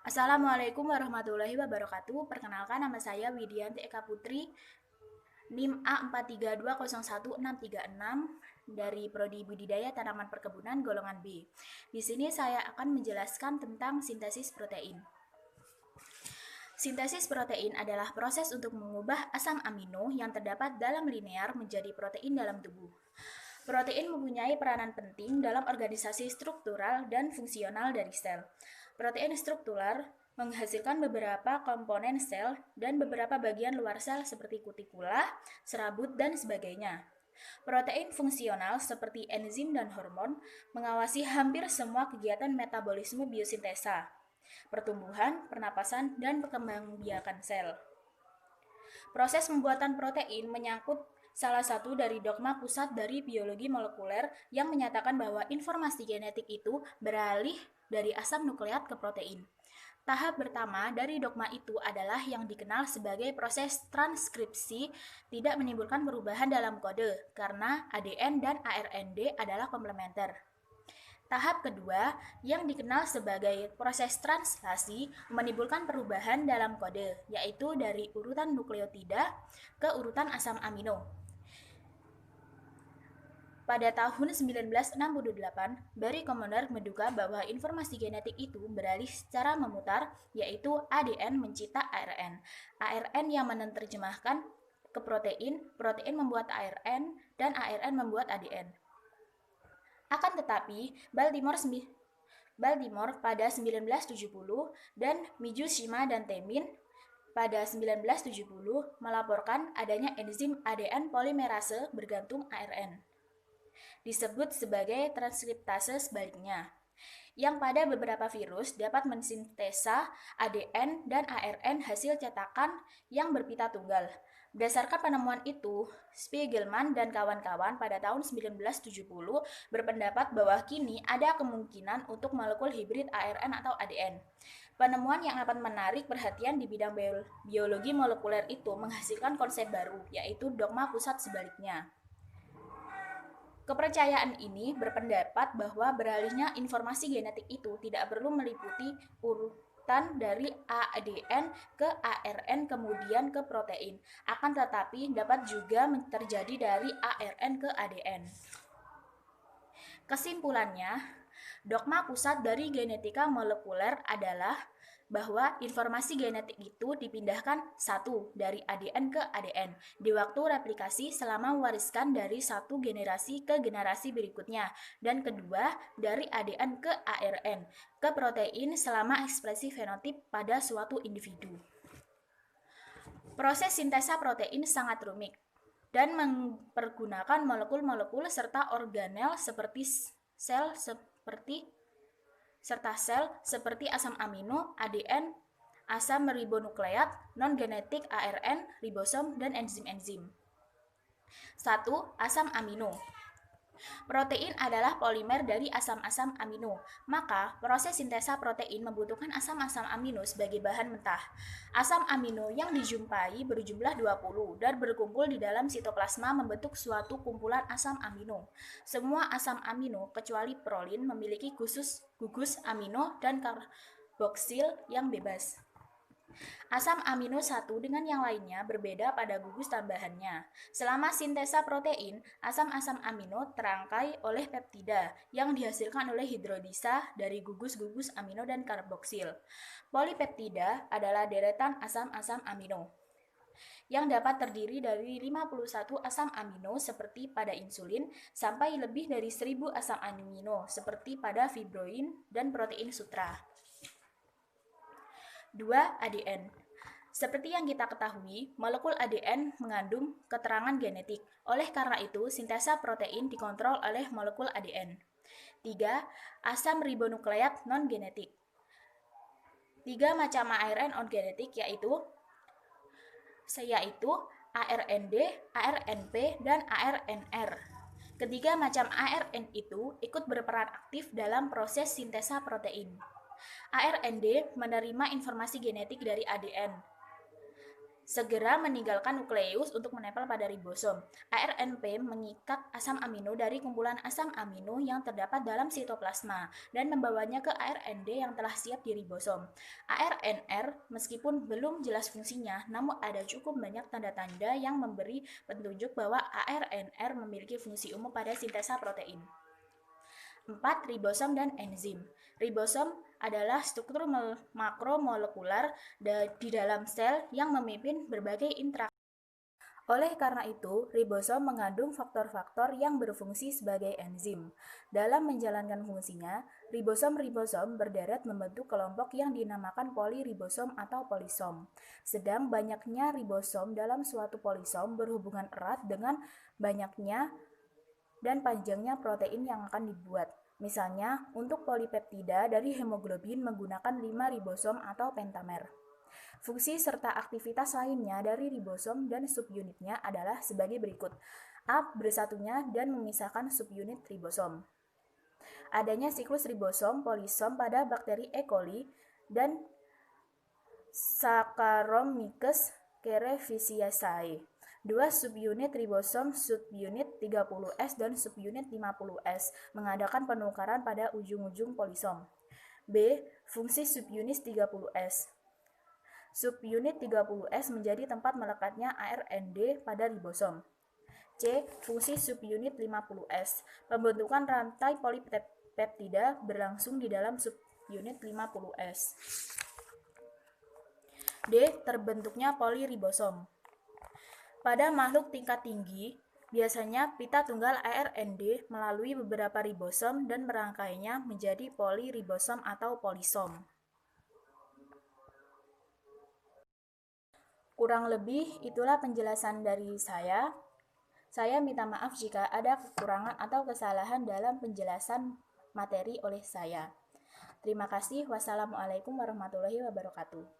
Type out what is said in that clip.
Assalamualaikum warahmatullahi wabarakatuh. Perkenalkan, nama saya Widianti Eka Putri, NIM A43201636 dari Prodi Budidaya Tanaman Perkebunan golongan B. Di sini saya akan menjelaskan tentang sintesis protein. Sintesis protein adalah proses untuk mengubah asam amino yang terdapat dalam linear menjadi protein dalam tubuh. Protein mempunyai peranan penting dalam organisasi struktural dan fungsional dari sel. Protein struktural menghasilkan beberapa komponen sel dan beberapa bagian luar sel seperti kutikula, serabut, dan sebagainya. Protein fungsional seperti enzim dan hormon mengawasi hampir semua kegiatan metabolisme biosintesa, pertumbuhan, pernapasan, dan perkembangbiakan sel. Proses pembuatan protein menyangkut salah satu dari dogma pusat dari biologi molekuler yang menyatakan bahwa informasi genetik itu beralih dari asam nukleat ke protein. Tahap pertama dari dogma itu adalah yang dikenal sebagai proses transkripsi, tidak menimbulkan perubahan dalam kode karena ADN dan ARND adalah komplementer. Tahap kedua, yang dikenal sebagai proses translasi, menimbulkan perubahan dalam kode, yaitu dari urutan nukleotida ke urutan asam amino. Pada tahun 1968, Barry Commoner menduga bahwa informasi genetik itu beralih secara memutar, yaitu ADN mencipta ARN. ARN yang menerjemahkan ke protein, protein membuat ARN, dan ARN membuat ADN. Akan tetapi, Baltimore pada 1970 dan Mizushima dan Temin pada 1970 melaporkan adanya enzim ADN polimerase bergantung ARN, disebut sebagai transkriptase sebaliknya, yang pada beberapa virus dapat mensintesa ADN dan ARN hasil cetakan yang berpita tunggal. Berdasarkan penemuan itu, Spiegelman dan kawan-kawan pada tahun 1970 berpendapat bahwa kini ada kemungkinan untuk molekul hibrid ARN atau ADN. Penemuan yang akan menarik perhatian di bidang biologi molekuler itu menghasilkan konsep baru, yaitu dogma pusat sebaliknya. Kepercayaan ini berpendapat bahwa beralihnya informasi genetik itu tidak perlu meliputi urutan dari ADN ke ARN kemudian ke protein, akan tetapi dapat juga terjadi dari ARN ke ADN. Kesimpulannya, dogma pusat dari genetika molekuler adalah bahwa informasi genetik itu dipindahkan satu dari ADN ke ADN di waktu replikasi selama mewariskan dari satu generasi ke generasi berikutnya, dan kedua dari ADN ke ARN ke protein selama ekspresi fenotip pada suatu individu. Proses sintesa protein sangat rumit dan mempergunakan molekul-molekul serta organel seperti sel seperti asam amino, ADN, asam ribonukleat, non-genetik ARN, ribosom, dan enzim-enzim. 1. Asam amino. Protein adalah polimer dari asam-asam amino, maka proses sintesa protein membutuhkan asam-asam amino sebagai bahan mentah. Asam amino yang dijumpai berjumlah 20 dan berkumpul di dalam sitoplasma membentuk suatu kumpulan asam amino. Semua asam amino kecuali prolin memiliki gugus amino dan karboksil yang bebas. Asam amino satu dengan yang lainnya berbeda pada gugus tambahannya. Selama sintesa protein, asam-asam amino terangkai oleh peptida yang dihasilkan oleh hidrolisa dari gugus-gugus amino dan karboksil. Polipeptida adalah deretan asam-asam amino yang dapat terdiri dari 51 asam amino seperti pada insulin sampai lebih dari 1000 asam amino seperti pada fibroin dan protein sutra. 2. ADN. Seperti yang kita ketahui, molekul ADN mengandung keterangan genetik. Oleh karena itu, sintesa protein dikontrol oleh molekul ADN. 3. Asam ribonukleat non-genetik. 3 macam ARN on-genetik yaitu ARND, ARNP, dan ARNR. Ketiga macam ARN itu ikut berperan aktif dalam proses sintesa protein. ARND menerima informasi genetik dari ADN. segera meninggalkan nukleus untuk menempel pada ribosom. ARNP mengikat asam amino dari kumpulan asam amino yang terdapat dalam sitoplasma dan membawanya ke ARND yang telah siap di ribosom. ARNR meskipun belum jelas fungsinya, namun ada cukup banyak tanda-tanda yang memberi petunjuk bahwa ARNR memiliki fungsi umum pada sintesa protein. 4. Ribosom dan enzim. Ribosom adalah struktur makromolekular di dalam sel yang memimpin berbagai interaksi. Oleh karena itu, ribosom mengandung faktor-faktor yang berfungsi sebagai enzim. Dalam menjalankan fungsinya, ribosom-ribosom berderet membentuk kelompok yang dinamakan poliribosom atau polisom. Sedang banyaknya ribosom dalam suatu polisom berhubungan erat dengan banyaknya dan panjangnya protein yang akan dibuat. Misalnya, untuk polipeptida dari hemoglobin menggunakan 5 ribosom atau pentamer. Fungsi serta aktivitas lainnya dari ribosom dan subunitnya adalah sebagai berikut. A. Bersatunya dan memisahkan subunit ribosom. Adanya siklus ribosom polisom pada bakteri E. coli dan Saccharomyces cerevisiaceae. 2. Subunit ribosom subunit 30S dan subunit 50S mengadakan penukaran pada ujung-ujung polisom. B. Fungsi subunit 30S. Subunit 30S menjadi tempat melekatnya ARND pada ribosom. C. Fungsi subunit 50S. Pembentukan rantai polipeptida berlangsung di dalam subunit 50S. D. Terbentuknya poliribosom. Pada makhluk tingkat tinggi, biasanya pita tunggal ARND melalui beberapa ribosom dan merangkainya menjadi poliribosom atau polisom. Kurang lebih itulah penjelasan dari saya. Saya minta maaf jika ada kekurangan atau kesalahan dalam penjelasan materi oleh saya. Terima kasih. Wassalamualaikum warahmatullahi wabarakatuh.